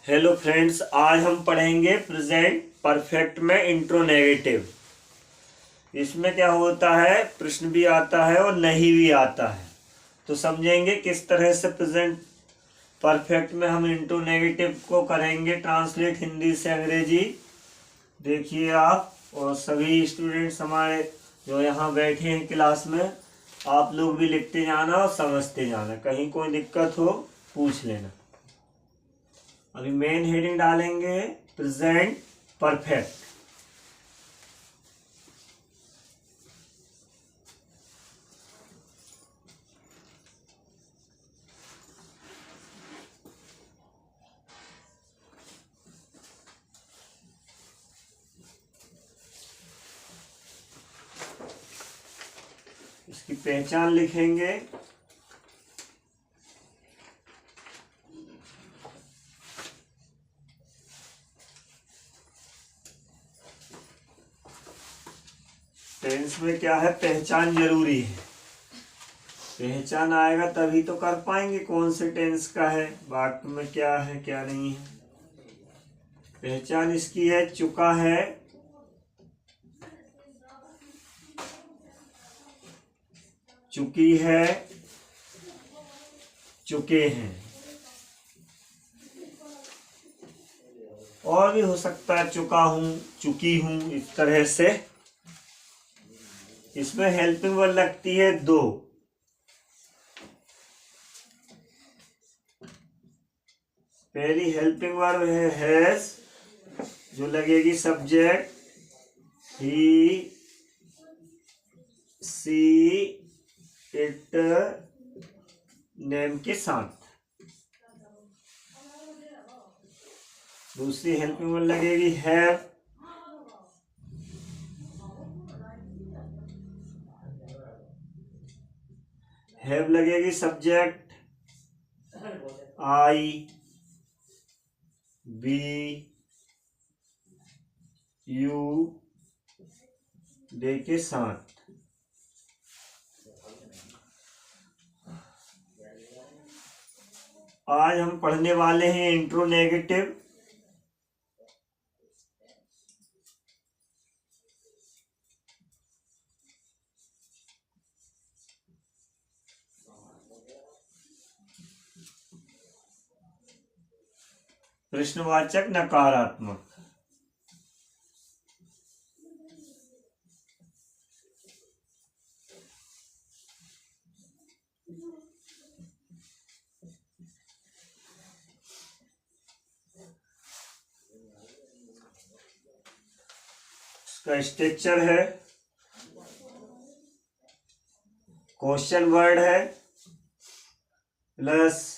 Hello friends, आज हम पढ़ेंगे प्रेजेंट परफेक्ट में इंट्रोनेगेटिव। इसमें क्या होता है, प्रश्न भी आता है और नहीं भी आता है। तो समझेंगे किस तरह से प्रेजेंट परफेक्ट में हम इंट्रोनेगेटिव को करेंगे ट्रांसलेट हिंदी से अंग्रेजी। देखिए आप और सभी स्टूडेंट्स हमारे जो यहाँ बैठे हैं क्लास में, आप लोग भी लिखते जाना और समझते जाना। कहीं कोई दिक्कत हो पूछ लेना। अभी मेन हेडिंग डालेंगे प्रेजेंट परफेक्ट। इसकी पहचान लिखेंगे। टेंस में क्या है, पहचान जरूरी है। पहचान आएगा तभी तो कर पाएंगे कौन से टेंस का है, वाक्य में क्या है क्या नहीं है। पहचान इसकी है, चुका है, चुकी है, चुके हैं। और भी हो सकता है चुका हूं, चुकी हूं, इस तरह से। इसमें हेल्पिंग वर्ड लगती है दो। पहली हेल्पिंग वर्ब है हैज, जो लगेगी subject he, she, it, name के साथ। दूसरी हेल्पिंग वर्ब लगेगी हैव, हैव लगेगी subject I, we, you, they के साथ। आज हम पढ़ने वाले हैं इंट्रोनेगेटिव। प्रश्नवाचक नकारात्मक। इसका स्ट्रक्चर है, क्वेश्चन वर्ड है plus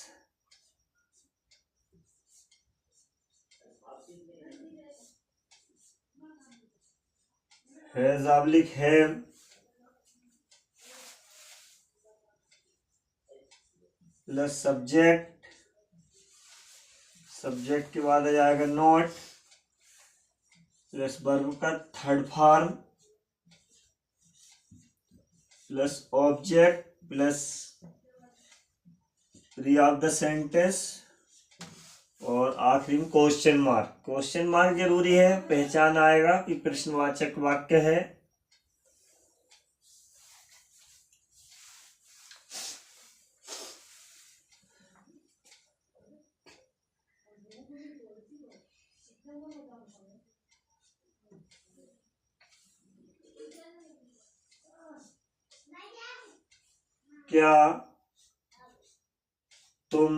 has oblique have plus subject, subject के बाद आ जाएगा नॉट प्लस वर्ब का third form plus object plus pre of the sentence और आखिरी में क्वेश्चन मार्क। क्वेश्चन मार्क जरूरी है, पहचान आएगा कि प्रश्नवाचक वाक्य है। क्या तुम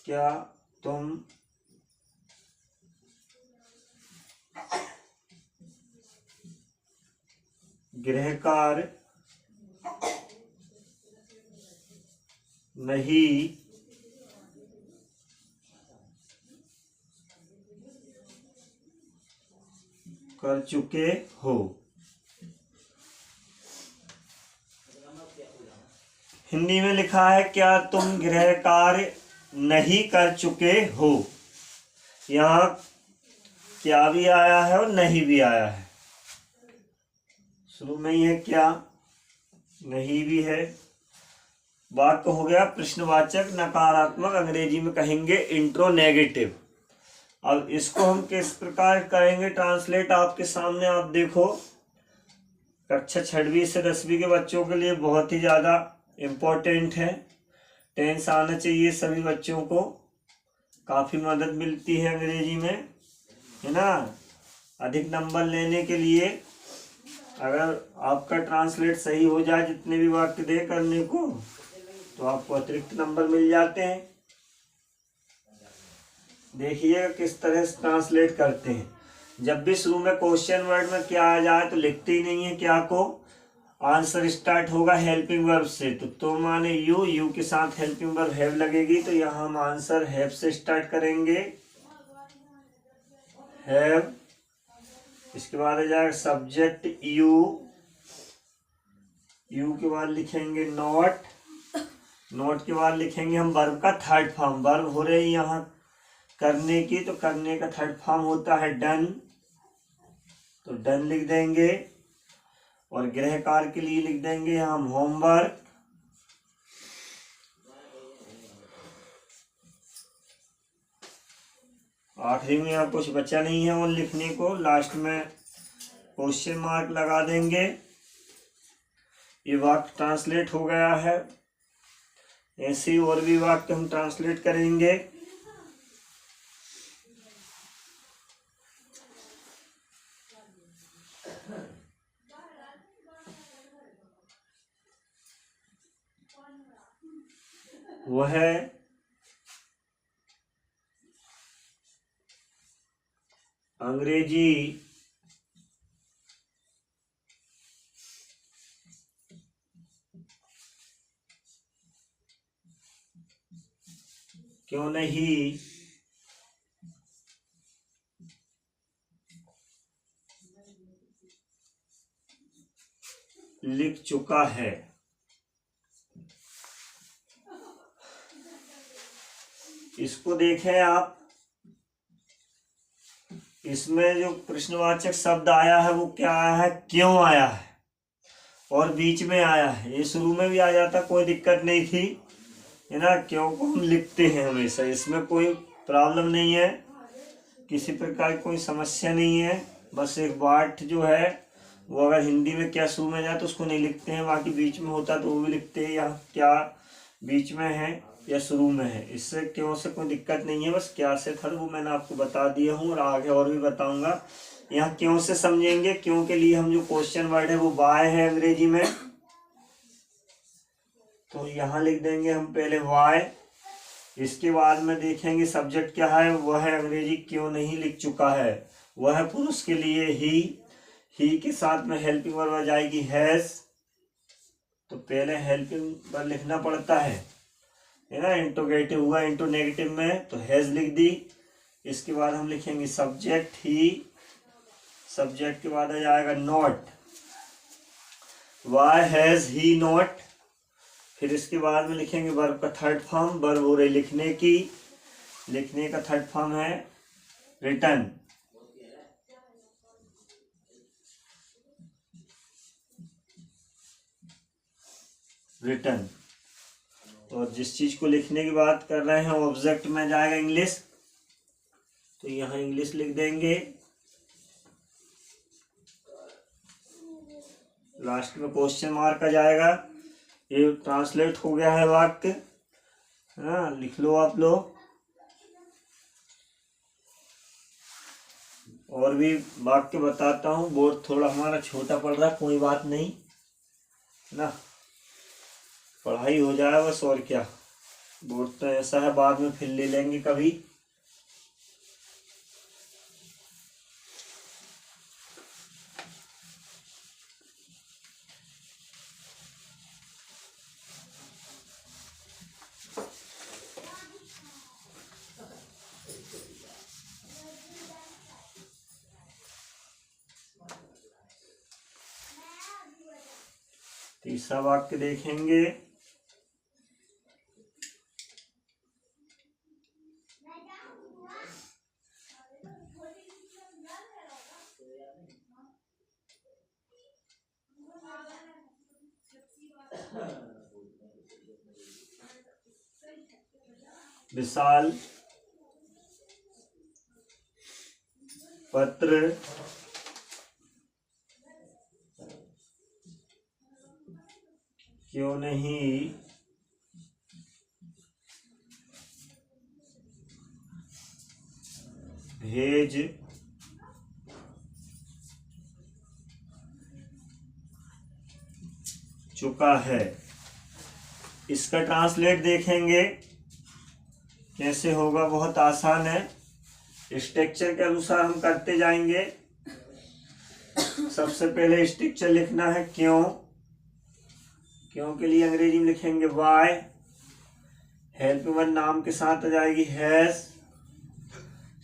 क्या तुम गृह कार्य नहीं कर चुके हो। हिंदी में लिखा है क्या तुम गृह कार्य नहीं कर चुके हो। यहाँ क्या भी आया है और नहीं भी आया है। शुरू में ही है क्या, नहीं भी है। वाक्य हो गया प्रश्नवाचक नकारात्मक, अंग्रेजी में कहेंगे इंट्रोनेगेटिव। अब इसको हम किस प्रकार करेंगे ट्रांसलेट, आपके सामने आप देखो। कक्षा 6वीं से 10वीं के बच्चों के लिए बहुत ही ज़्यादा इम्पोर्टेंट है। टेंस आना चाहिए सभी बच्चों को, काफ़ी मदद मिलती है अंग्रेजी में, है ना। अधिक नंबर लेने के लिए अगर आपका ट्रांसलेट सही हो जाए, जितने भी वाक्य दे करने को, तो आपको अतिरिक्त नंबर मिल जाते हैं। देखिए किस तरह से ट्रांसलेट करते हैं। जब भी शुरू में क्वेश्चन वर्ड में क्या आ जाए तो लिखते ही नहीं है क्या को। आंसर स्टार्ट होगा हेल्पिंग वर्ब से, तो माने यू, यू के साथ हेल्पिंग वर्ब हैव लगेगी, तो यहाँ हम आंसर हैव से स्टार्ट करेंगे, हैव। इसके बाद आ जाएगा सब्जेक्ट यू, यू के बाद लिखेंगे नॉट, नॉट के बाद लिखेंगे हम वर्ब का थर्ड फॉर्म। वर्ब हो रही यहाँ करने की, तो करने का थर्ड फॉर्म होता है डन, तो डन लिख देंगे। और गृह कार्य के लिए लिख देंगे हम होमवर्क। आखिरी में यहाँ कुछ बचा नहीं है और लिखने को, लास्ट में क्वेश्चन मार्क लगा देंगे। ये वाक्य ट्रांसलेट हो गया है। ऐसे ही और भी वाक्य हम ट्रांसलेट करेंगे। वो है अंग्रेजी क्यों नहीं लिख चुका है। इसको देखें आप, इसमें जो प्रश्नवाचक शब्द आया है वो क्या आया है, क्यों आया है, और बीच में आया है। ये शुरू में भी आ जाता, कोई दिक्कत नहीं थी, है ना। क्यों को हम लिखते हैं हमेशा, इसमें कोई प्रॉब्लम नहीं है, किसी प्रकार की कोई समस्या नहीं है। बस एक वाट जो है वो अगर हिंदी में क्या शुरू में जाए तो उसको नहीं लिखते हैं, बाकी बीच में होता तो वो भी लिखते हैं, या क्या बीच में है या शुरू में है। इससे क्यों से कोई दिक्कत नहीं है, बस क्या से था वो मैंने आपको बता दिया हूँ और आगे और भी बताऊंगा। यहाँ क्यों से समझेंगे, क्यों के लिए हम जो क्वेश्चन वर्ड है वो वाई है अंग्रेजी में, तो यहाँ लिख देंगे हम पहले वाई। इसके बाद में देखेंगे सब्जेक्ट क्या है, वह है अंग्रेजी क्यों नहीं लिख चुका है, वह है पुरुष के लिए ही के साथ में हेल्पिंग वर्ब आ जाएगी हैज, तो पहले हेल्पिंग वर्ब लिखना पड़ता है ना। इंट्रोगेटिव हुआ इंटो नेगेटिव में, तो हैज लिख दी। इसके बाद हम लिखेंगे सब्जेक्ट ही, सब्जेक्ट के बाद आ जाएगा not, why has he not. फिर इसके बाद में लिखेंगे वर्ब का थर्ड फॉर्म, वर्ब हो रही लिखने की, लिखने का थर्ड फॉर्म है रिटर्न। रिटर्न। और जिस चीज को लिखने की बात कर रहे हैं ऑब्जेक्ट में जाएगा इंग्लिश, तो यहाँ इंग्लिश लिख देंगे। लास्ट में क्वेश्चन मार्क आ जाएगा। ये ट्रांसलेट हो गया है वाक्य, हाँ लिख लो आप लोग। और भी वाक्य बताता हूँ, बोर्ड थोड़ा हमारा छोटा पड़ रहा है, कोई बात नहीं ना, पढ़ाई हो जाए बस, और क्या। बोर्ड तो ऐसा है, बाद में फिर ले लेंगे कभी। तीसरा वाक्य देखेंगे, विशाल पत्र क्यों नहीं भेज चुका है। इसका ट्रांसलेट देखेंगे कैसे होगा, बहुत आसान है। स्ट्रक्चर के अनुसार हम करते जाएंगे। सबसे पहले स्ट्रक्चर लिखना है क्यों। क्यों के लिए अंग्रेजी में लिखेंगे वाई। हेल्प वन नाम के साथ आ जाएगी हैज।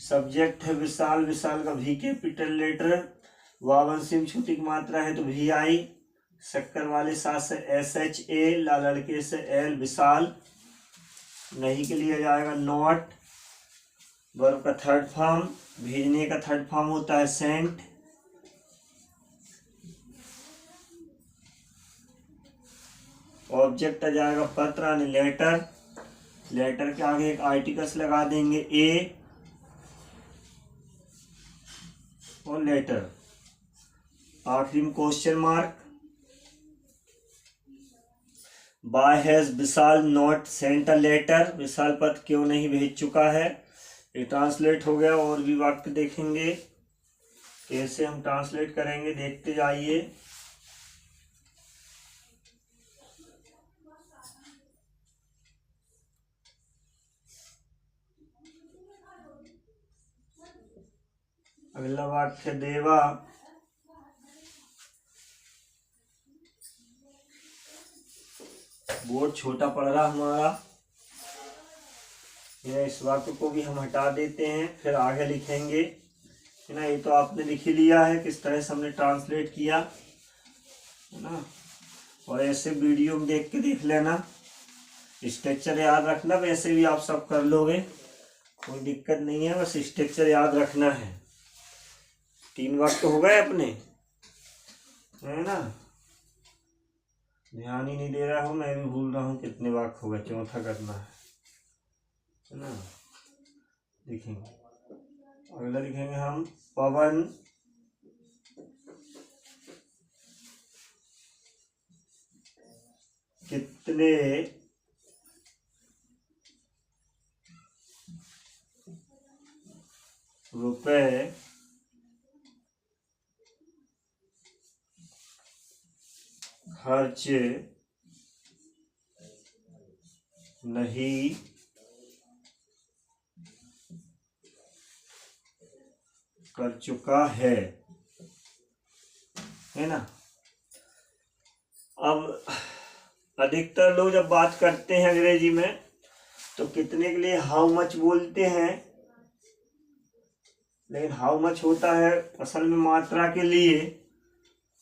सब्जेक्ट है विशाल, विशाल का वी कैपिटल लेटर। वावंशी में छोटी की मात्रा है तो वी आई। शक्कर वाले साथ से एस एच ए, ला लड़के से एल, विशाल। नहीं के लिए जाएगा नॉट। वर्ब का थर्ड फॉर्म, भेजने का थर्ड फॉर्म होता है सेंट। ऑब्जेक्ट आ जाएगा पत्र यानी लेटर। लेटर के आगे एक आर्टिकल्स लगा देंगे ए और लेटर। आखिरी में question mark. Why has Vishal not sent a letter. Vishal पत्र क्यों नहीं भेज चुका है। ये ट्रांसलेट हो गया। और भी वाक्य देखेंगे कैसे हम ट्रांसलेट करेंगे, देखते जाइए। अगला वाक्य देवा बोर्ड छोटा पड़ रहा हमारा, इस वाक्य को भी हम हटा देते हैं, फिर आगे लिखेंगे, है ना। ये तो आपने लिख ही लिया है किस तरह से हमने ट्रांसलेट किया, है ना। और ऐसे वीडियो में देख के देख लेना। स्ट्रक्चर याद रखना, वैसे भी आप सब कर लोगे, कोई दिक्कत नहीं है, बस स्ट्रक्चर याद रखना है। 3 वाक्य हो गए अपने, है ना। ध्यान ही नहीं दे रहा हूँ, मैं भी भूल रहा हूँ कितने वाक्य हो गए। चौथा करना है ना। लिखेंगे, अगला लिखेंगे हम पवन कितने रुपए खर्च नहीं कर चुका है ना। अब अधिकतर लोग जब बात करते हैं अंग्रेजी में तो कितने के लिए हाउ मच बोलते हैं, लेकिन हाउ मच होता है असल में मात्रा के लिए,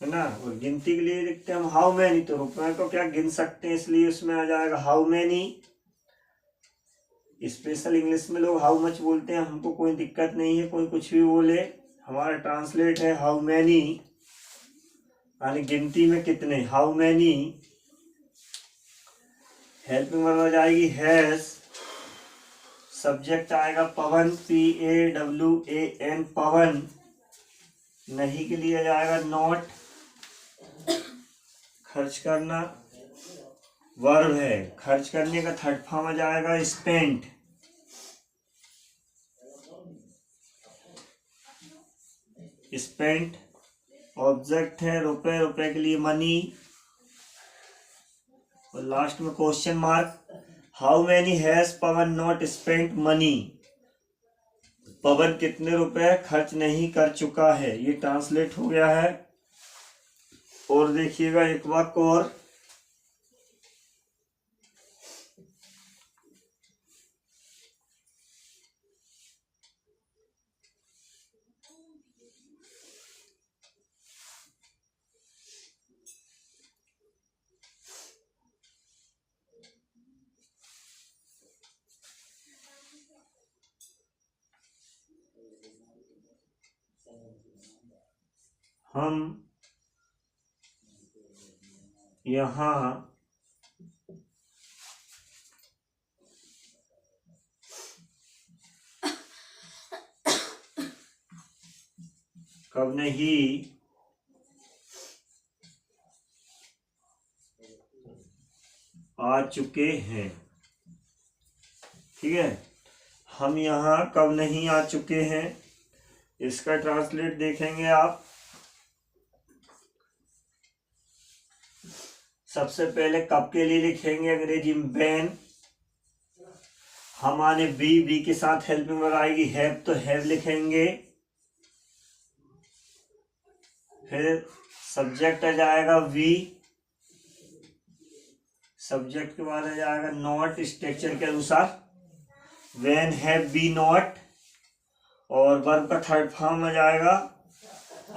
है ना। और गिनती के लिए लिखते हैं हम हाउ मैनी, तो रुपए को क्या गिन सकते हैं, इसलिए उसमें आ जाएगा हाउ मैनी। स्पेशल इंग्लिश में लोग हाउ मच बोलते हैं, हमको कोई दिक्कत नहीं है, कोई कुछ भी बोले। हमारा ट्रांसलेट है हाउ मैनी, यानी गिनती में कितने, हाउ मैनी। हेल्पिंग वर्ब आ जाएगी हैज। सब्जेक्ट आएगा पवन, PAWAN, पवन। नहीं के लिए जाएगा नॉट, खर्च करना। वर्ब है, खर्च करने का थर्ड फॉर्म आ जाएगा स्पेंट। स्पेंट ऑब्जेक्ट है रुपए, रुपए के लिए मनी। और लास्ट में question mark. How many has Pavan not spent money. Pavan कितने रुपए खर्च नहीं कर चुका है। ये ट्रांसलेट हो गया है। और देखिएगा एक वाक्य और, हम यहाँ कब नहीं आ चुके हैं। ठीक है, हम यहाँ कब नहीं आ चुके हैं, इसका ट्रांसलेट देखेंगे आप। सबसे पहले कब के लिए लिखेंगे अंग्रेजी में व्हेन, हम आने बी के साथ हेल्पिंग वर्ब आएगी हैव, तो हैव लिखेंगे। फिर सब्जेक्ट आ जाएगा वी, सब्जेक्ट के बाद आ जाएगा नॉट स्ट्रक्चर के अनुसार, व्हेन हैव बी नॉट, और वर्ब का थर्ड फॉर्म आ जाएगा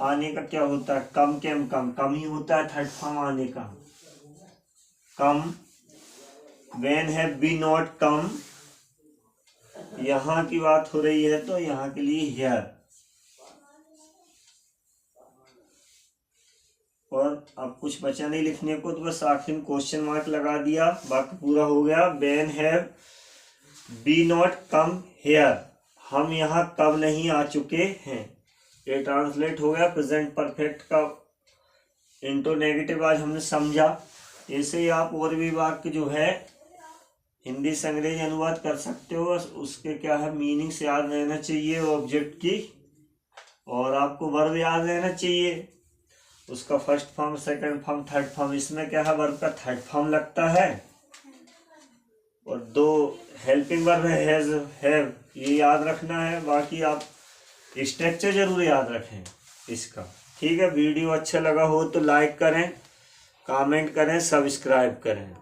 आने का क्या होता है, कम केम कम, कम ही होता है थर्ड फॉर्म आने का, come. When have B not come, यहां की बात हो रही है तो यहां के लिए हियर। और अब कुछ बचा नहीं लिखने को, तो बस आखिर में क्वेश्चन मार्क लगा दिया, बाकी पूरा हो गया। When have B not come here, हम यहाँ कब नहीं आ चुके हैं। ये ट्रांसलेट हो गया प्रेजेंट परफेक्ट का इंटो नेगेटिव, आज हमने समझा। ऐसे ही आप और भी वाक्य जो है हिंदी से अंग्रेजी अनुवाद कर सकते हो, उसके क्या है मीनिंग्स याद रहना चाहिए ऑब्जेक्ट की, और आपको वर्ब याद रहना चाहिए, उसका first form, second form, third form. इसमें क्या है वर्ब का थर्ड फॉर्म लगता है, और दो हेल्पिंग वर्ब है हैज, हैव, ये याद रखना है। बाकी आप स्ट्रक्चर जरूर याद रखें इसका। ठीक है, वीडियो अच्छा लगा हो तो लाइक करें, कमेंट करें, सब्सक्राइब करें।